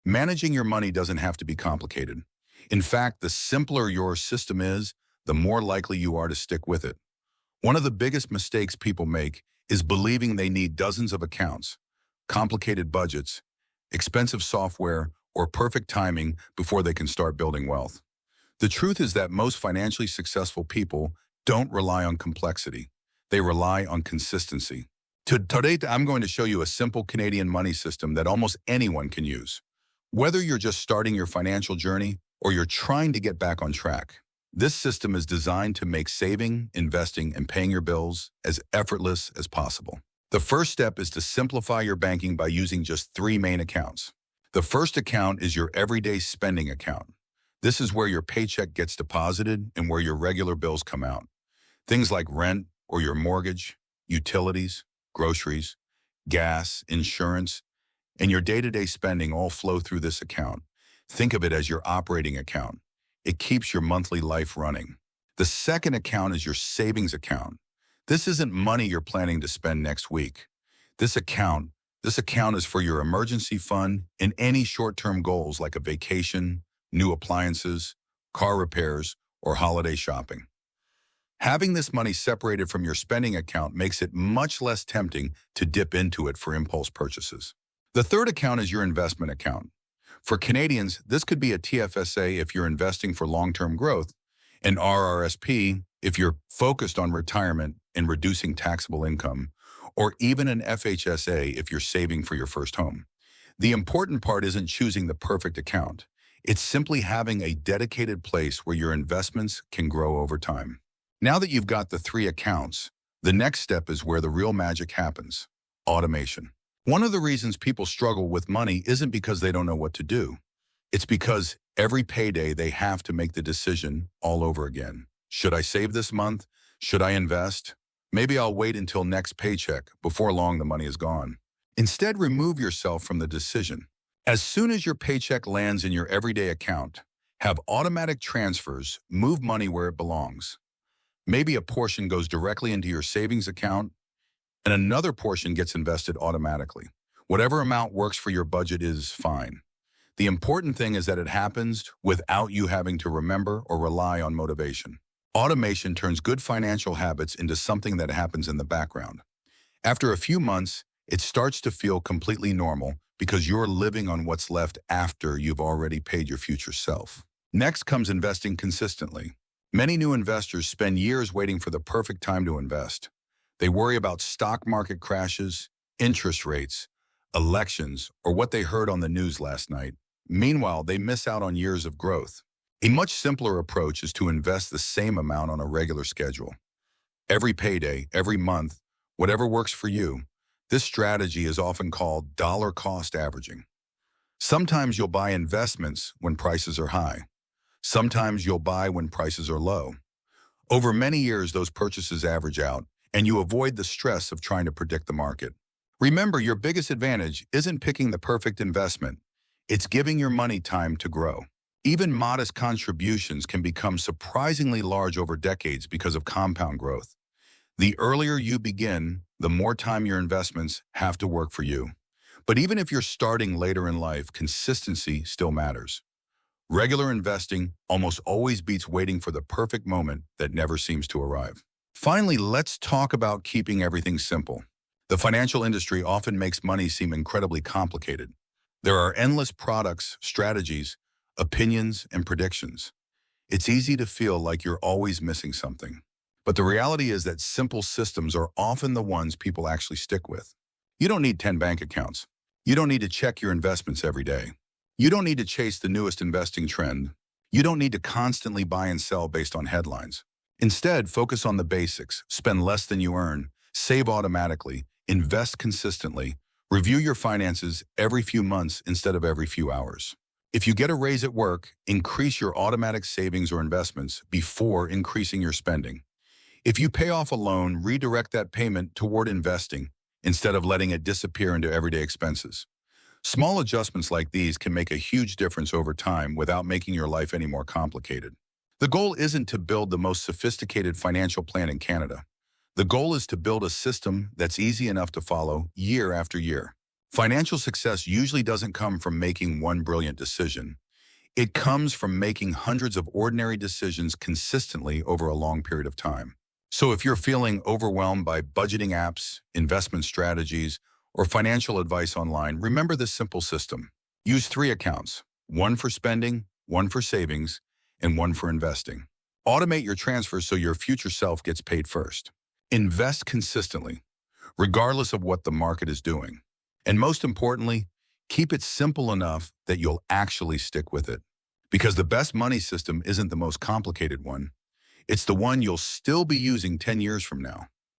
Managing your money doesn't have to be complicated. In fact, the simpler your system is, the more likely you are to stick with it. One of the biggest mistakes people make is believing they need dozens of accounts, complicated budgets, expensive software, or perfect timing before they can start building wealth. The truth is that most financially successful people don't rely on complexity. They rely on consistency. Today, I'm going to show you a simple Canadian money system that almost anyone can use. Whether you're just starting your financial journey or you're trying to get back on track, this system is designed to make saving, investing, and paying your bills as effortless as possible. The first step is to simplify your banking by using just three main accounts. The first account is your everyday spending account. This is where your paycheck gets deposited and where your regular bills come out. Things like rent or your mortgage, utilities, groceries, gas, insurance, and your day-to-day spending all flow through this account. Think of it as your operating account. It keeps your monthly life running. The second account is your savings account. This isn't money you're planning to spend next week. This account is for your emergency fund and any short-term goals like a vacation, new appliances, car repairs, or holiday shopping. Having this money separated from your spending account makes it much less tempting to dip into it for impulse purchases. The third account is your investment account. For Canadians, this could be a TFSA if you're investing for long-term growth, an RRSP if you're focused on retirement and reducing taxable income, or even an FHSA if you're saving for your first home. The important part isn't choosing the perfect account. It's simply having a dedicated place where your investments can grow over time. Now that you've got the three accounts, the next step is where the real magic happens: automation. One of the reasons people struggle with money isn't because they don't know what to do. It's because every payday they have to make the decision all over again. Should I save this month? Should I invest? Maybe I'll wait until next paycheck. Before long, the money is gone. Instead, remove yourself from the decision. As soon as your paycheck lands in your everyday account, have automatic transfers, move money where it belongs. Maybe a portion goes directly into your savings account, and another portion gets invested automatically. Whatever amount works for your budget is fine. The important thing is that it happens without you having to remember or rely on motivation. Automation turns good financial habits into something that happens in the background. After a few months, it starts to feel completely normal because you're living on what's left after you've already paid your future self. Next comes investing consistently. Many new investors spend years waiting for the perfect time to invest. They worry about stock market crashes, interest rates, elections, or what they heard on the news last night. Meanwhile, they miss out on years of growth. A much simpler approach is to invest the same amount on a regular schedule. Every payday, every month, whatever works for you. This strategy is often called dollar cost averaging. Sometimes you'll buy investments when prices are high. Sometimes you'll buy when prices are low. Over many years, those purchases average out, and you avoid the stress of trying to predict the market. Remember, your biggest advantage isn't picking the perfect investment. It's giving your money time to grow. Even modest contributions can become surprisingly large over decades because of compound growth. The earlier you begin, the more time your investments have to work for you. But even if you're starting later in life, consistency still matters. Regular investing almost always beats waiting for the perfect moment that never seems to arrive. Finally, let's talk about keeping everything simple. The financial industry often makes money seem incredibly complicated. There are endless products, strategies, opinions, and predictions. It's easy to feel like you're always missing something. But the reality is that simple systems are often the ones people actually stick with. You don't need 10 bank accounts. You don't need to check your investments every day. You don't need to chase the newest investing trend. You don't need to constantly buy and sell based on headlines. Instead, focus on the basics, spend less than you earn, save automatically, invest consistently, review your finances every few months instead of every few hours. If you get a raise at work, increase your automatic savings or investments before increasing your spending. If you pay off a loan, redirect that payment toward investing instead of letting it disappear into everyday expenses. Small adjustments like these can make a huge difference over time without making your life any more complicated. The goal isn't to build the most sophisticated financial plan in Canada. The goal is to build a system that's easy enough to follow year after year. Financial success usually doesn't come from making one brilliant decision. It comes from making hundreds of ordinary decisions consistently over a long period of time. So if you're feeling overwhelmed by budgeting apps, investment strategies, or financial advice online, remember this simple system. Use 3 accounts, one for spending, one for savings, and one for investing. Automate your transfers so your future self gets paid first. Invest consistently, regardless of what the market is doing. And most importantly, keep it simple enough that you'll actually stick with it. Because the best money system isn't the most complicated one. It's the one you'll still be using 10 years from now.